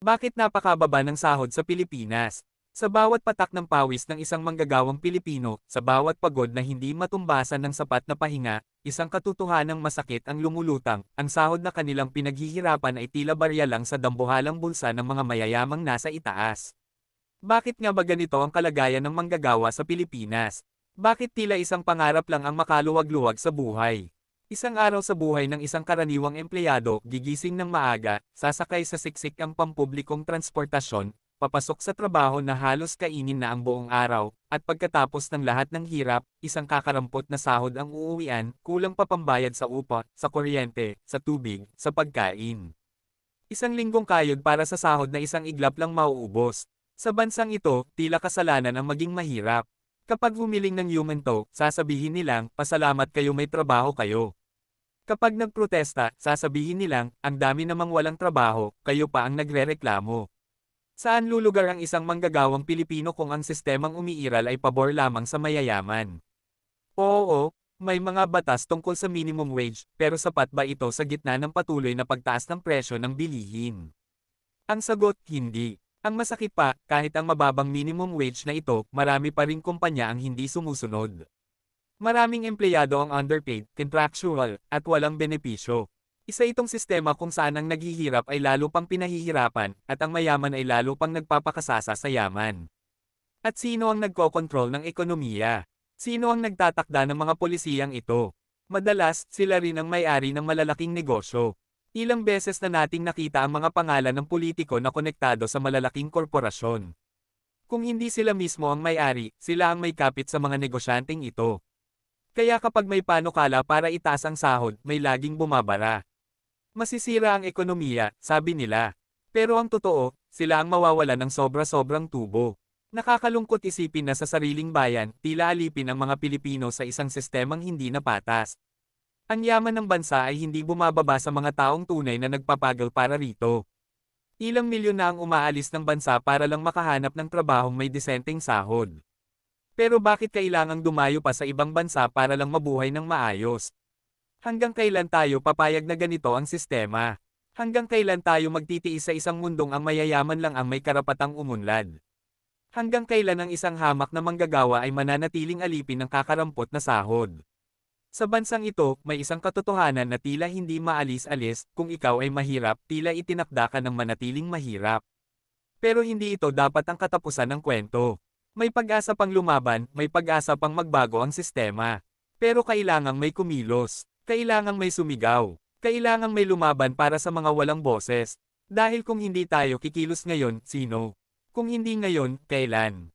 Bakit napakababa ng sahod sa Pilipinas? Sa bawat patak ng pawis ng isang manggagawang Pilipino, sa bawat pagod na hindi matumbasan ng sapat na pahinga, isang katotohanang masakit ang lumulutang, ang sahod na kanilang pinaghihirapan ay tila barya lang sa dambuhalang bulsa ng mga mayayamang nasa itaas. Bakit nga ba ganito ang kalagayan ng manggagawa sa Pilipinas? Bakit tila isang pangarap lang ang makaluwag-luwag sa buhay? Isang araw sa buhay ng isang karaniwang empleyado, gigising ng maaga, sasakay sa siksik ang pampublikong transportasyon, papasok sa trabaho na halos kainin na ang buong araw, at pagkatapos ng lahat ng hirap, isang kakarampot na sahod ang uuwian, kulang pa pambayad sa upa, sa kuryente, sa tubig, sa pagkain. Isang linggong kayod para sa sahod na isang iglap lang mauubos. Sa bansang ito, tila kasalanan ang maging mahirap. Kapag humiling ng yumento, sasabihin nilang, pasalamat kayo may trabaho kayo. Kapag nagprotesta, sasabihin nilang, ang dami namang walang trabaho, kayo pa ang nagrereklamo. Saan lulugar ang isang manggagawang Pilipino kung ang sistemang umiiral ay pabor lamang sa mayayaman? Oo, may mga batas tungkol sa minimum wage, pero sapat ba ito sa gitna ng patuloy na pagtaas ng presyo ng bilihin? Ang sagot, hindi. Ang masakit pa, kahit ang mababang minimum wage na ito, marami pa ring kumpanya ang hindi sumusunod. Maraming empleyado ang underpaid, contractual, at walang benepisyo. Isa itong sistema kung saan ang naghihirap ay lalo pang pinahihirapan, at ang mayaman ay lalo pang nagpapakasasa sa yaman. At sino ang nagkokontrol ng ekonomiya? Sino ang nagtatakda ng mga polisiyang ito? Madalas, sila rin ang may-ari ng malalaking negosyo. Ilang beses na nating nakita ang mga pangalan ng politiko na konektado sa malalaking korporasyon. Kung hindi sila mismo ang may-ari, sila ang may kapit sa mga negosyanteng ito. Kaya kapag may panukala para itaas ang sahod, may laging bumabara. Masisira ang ekonomiya, sabi nila. Pero ang totoo, sila ang mawawala ng sobra-sobrang tubo. Nakakalungkot isipin na sa sariling bayan, tila alipin ang mga Pilipino sa isang sistemang hindi na patas. Ang yaman ng bansa ay hindi bumababa sa mga taong tunay na nagpapagal para rito. Ilang milyon na ang umaalis ng bansa para lang makahanap ng trabahong may disenteng sahod. Pero bakit kailangang dumayo pa sa ibang bansa para lang mabuhay ng maayos? Hanggang kailan tayo papayag na ganito ang sistema? Hanggang kailan tayo magtitiis sa isang mundong ang mayayaman lang ang may karapatang umunlad? Hanggang kailan ang isang hamak na manggagawa ay mananatiling alipin ng kakarampot na sahod? Sa bansang ito, may isang katotohanan na tila hindi maalis-alis, kung ikaw ay mahirap, tila itinakda ka ng manatiling mahirap. Pero hindi ito dapat ang katapusan ng kwento. May pag-asa pang lumaban, may pag-asa pang magbago ang sistema. Pero kailangang may kumilos, kailangang may sumigaw, kailangang may lumaban para sa mga walang boses. Dahil kung hindi tayo kikilos ngayon, sino? Kung hindi ngayon, kailan?